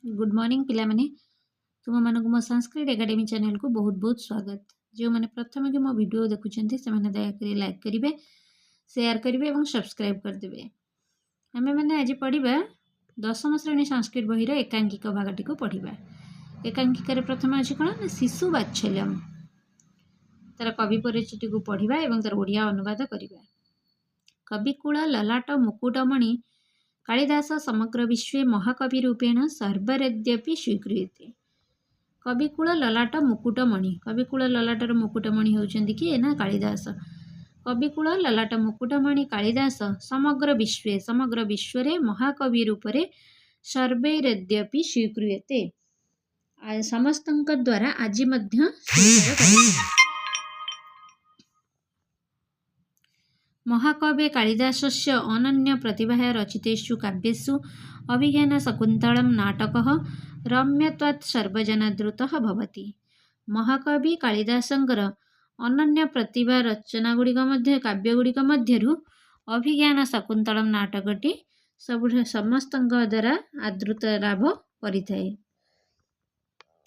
Good morning पिलामाने तुम मानक मो संस्कृत एकेडमी चैनल को बहुत बहुत स्वागत। जो मैंने प्रथम कि मो वीडियो देखुंत से दयाकोरी लाइक करेंगे, शेयर करेंगे और सब्सक्राइब करदे। आम मैंने आज पढ़ा दशम श्रेणी संस्कृत बहीर एकांकिक भागटी को पढ़ा। एकांकिकार प्रथम अच्छी कौन ना शिशु वात्सल्यम, तार कवि परिचिति को पढ़ा और तार ओडिया अनुवाद करवा। कविकुल ललाट मुकुटमणि कालिदास समग्र विश्व महाकवि रूपेण सर्वरेद्यपि स्वीक्रियते। कविकुल ललाट मुकुटमणि, कविकुल ललाटर मुकुटमणि होउछन्ति कि ना कालिदास। कविकुल ललाट मुकुटमणि कालिदास समग्र विश्व रे महाकवि रूपरे सर्वैरेद्यपि स्वीक्रियते, समस्तଙ୍କ द्वारा आज मध्य स्वीकार करते। महाकवि कालिदासस्य अनन्य प्रतिभया रचितेषु काव्येषु अभिज्ञान शकुन्तलम नाटकः रम्यत्वात् सर्वजनादृतः भवति। महाकवि कालिदासंकर अनन्य प्रतिभा रचना गुड़िक मध्य काव्य गुड़िक मध्यरु अभिज्ञान शकुन्तलम नाटकटी सब समस्तଙ୍କ द्वारा आदृत लाभ करिथाए।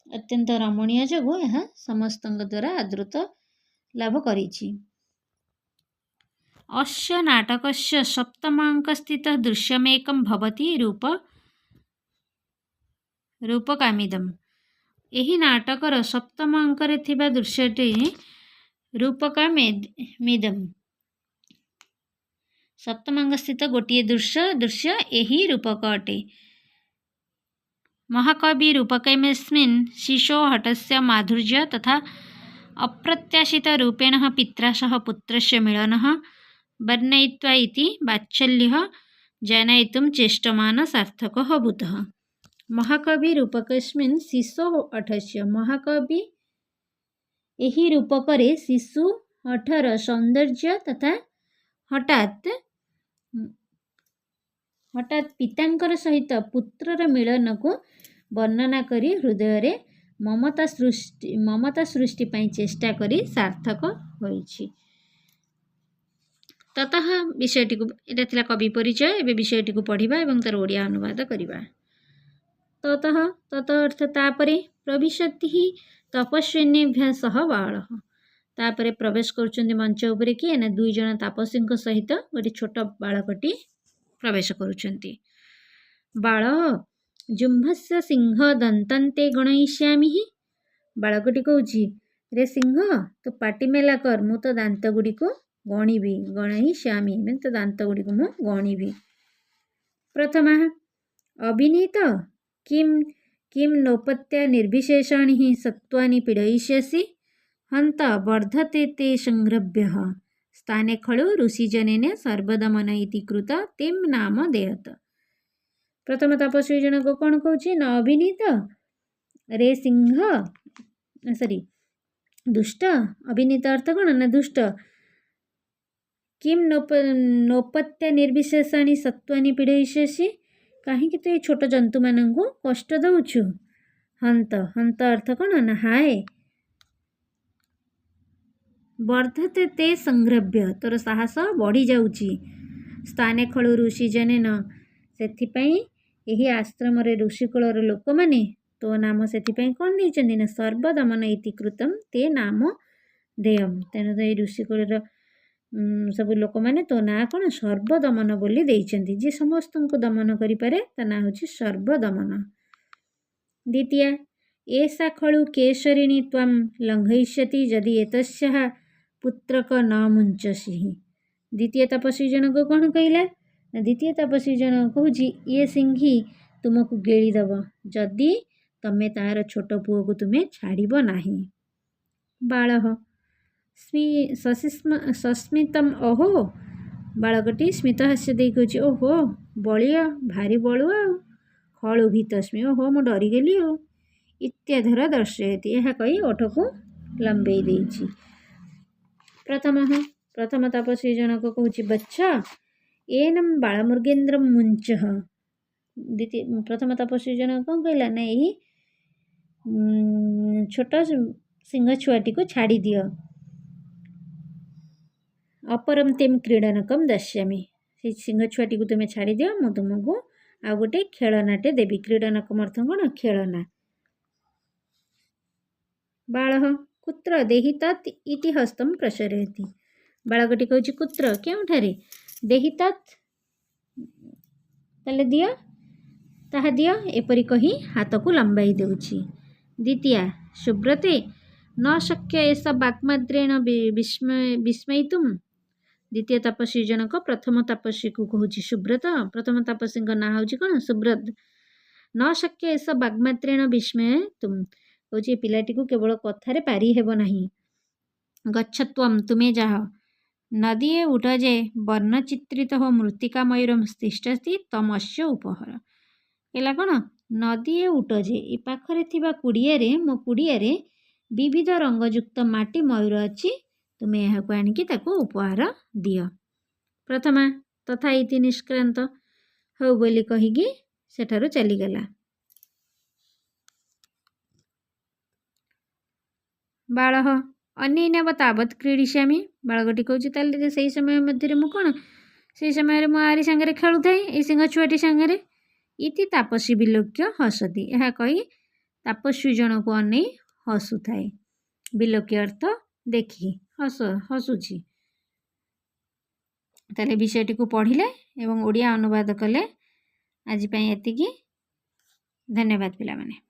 अत्यंत रमणीय जगो यह समस्तଙ୍କ द्वारा आदृत लाभ करिछि। अस्य नाटकस्य सप्तमाङ्कस्थितः दृश्यमेकं भवति रूपकामिदम्। एही नाटकर सप्तम अंकरे थिबा दृश्यटी रूपकामिदम्। सप्तम अंक स्थित गोटिए दृश्य एही रूपक अटे। महाकवि रूपकमेस्मिन् शिशो हठस्य माधुर्य तथा अप्रत्याशित रूपेण पित्रा सह पुत्रस्य मिलनः वर्णयित्वा इति वात्सल्यः जनयितुं चेष्टमान सार्थकः भूतः। महाकवि रूपकस्मिन् शिशो हठस्य, महाकवि एही रूपकरे शिशु हठर सौंदर्य तथा हठात पितांकर सहित पुत्रर मिलन को वर्णना करी हृदय रे ममता सृष्टि पाई चेष्टा करी सार्थक होइछि। ततः विषयटी को इटा कवि परिचय, एवं विषयटी को पढ़ा और तार ओडिया अनुवाद करवा। तत अर्थ तापरे प्रविशति तपस्विन्यभ्य सह बाल, तापरे प्रवेश करुछन्ति मंच उपरे कि ना दुई जन तापसी सहित गोटे छोट बालकटी प्रवेश करुछन्ति। बाल जुम्भस्य सिंह दंतान्ते गणयिष्यामि। बालकटी कहूछि, रे सिंह तो पाटी मेला कर, मु तो दांत गुड़ी को गणिबी। गणयिष्यामि मैं तो दांत गुड़ी को मु गणिबी। प्रथमा अभिनीत किम नौपत्या निर्विशेषाणि सत्वानि पीडयिष्यसि हंत वर्धते ते संग्रभ्यः स्थाने खलु ऋषिजनेन सर्वदमन इति कृत तेम नाम देयत। प्रथम तपस्वी जनक कौन कहूछि न अभिनीत, रे सिंह सॉरी दुष्ट, अभिनीत अर्थ कौन ना दुष्ट। किम नौपत्या निर्विशेषाणी सत्वानि पीडयिष्यसि, कहीं तो ये छोट जंतु मानू कष्ट दउछु। हंत, हंत अर्थ कौन ना हाय। वर्धते ते संग्रभ्य, तोर साहस बढ़ी जाउची। स्थाने खलु ऋषिजनेन, सेथिपाई एही आश्रम रे ऋषिकुलर लोक माने तो नाम सेथिपाई कौन देइचंदी ना सर्वदमन इति कृतम ते नाम देयम। तेणु तो ये ऋषिकुलर सब लोक माने तो ना कौन सर्वदमन बोली देइचंदी। जे समस्त को दमन करि पारे ता ना होछि सर्वदमन। द्वितीय एषा खलु केशरिणी त्वं लंघयिष्यति यदि एतस्याः पुत्रक न मुंचसि। द्वितीय तपस्वी जनक कौन कहला, द्वितीय तपस्वी जनक कहूछि ये सिंही तुमको गेली दब जदि तमे तार छोट पुओ को तुमे छाड़िब नाही। बालः सस्मितम ओहो, बालकटी स्मितहास्य देई कहूछि ओहो बलिया भारी बलुआ खलु भीतस्मि, ओहो मु डरीगली ओ इत्याधर दर्शयति। यह कही ओठ को लंबेई देइछि। प्रथम तपस्वी जनक कहूछि बच्चा एनम बालमुर्गेन्द्रम मुंचः। प्रथम तपस्वी जनक कौन कहला ना यही छोट सिंह छुआटी को छाड़ी दियो। अपरम तेम क्रीडनकम दस्यामि, सिंह छुआटी को तुम्हें छाड़ी दियो, मु तुमको आ गोटे खेलनाटे देवी क्रीडनक अर्थ कौन खेलना बालः कुत्र देहि तत् इति हस्तं प्रसरयति बालकटी कहूँ कुत्र केउठारे देहि तत् ताले दियो ताहा दियो एपरी कही हाथ को लंबाई देउछि द्वितीया सुब्रते न शक्य एष वाक्मात्रेण विस्मयितुं द्वितीय तपस्वी जनक प्रथम तपस्वी को कहूँ सुब्रत प्रथम तपस्वी ना हूँ कौन सुब्रत न शक्य एष वाग्मात्रेण विस्मयितुं कहूँ पिलाटी को केवल कथार पारी हेब नहीं गच्छत्वं तुमे जाह नदीए उठ जे वर्णचित्रित हो मृत्तिका मयूरम तिष्ठति तमस्य उपहर कहला कौन नदीए उठ जे ए पाखरे थिबा कुड़ियारे मो कुड़ियारे विविध रंगयुक्त माटी मयूर अच्छी तुमे यहाँ आणिकी ताको उपहार दियो प्रथमा तथा इति निष्क्रांत हो बोली कहिकी सेठारु चलीगला बालः अनेनव तावत् क्रीडिष्यामि बालकटी कहूँ ताले से समय मध्य मु कौन से समय मु आरी सांगे खेलु थाए ए सिंह छुआटी सांगे इति तापसी विलोक्य हसती यह कही तापस्वी जन को अनै हसु थाए विलोक्य अर्थ देखी हसुची ताले विषयटी को पढ़िले एवं ओडिया अनुवाद कले आज पई एतिकी धन्यवाद पिला माने।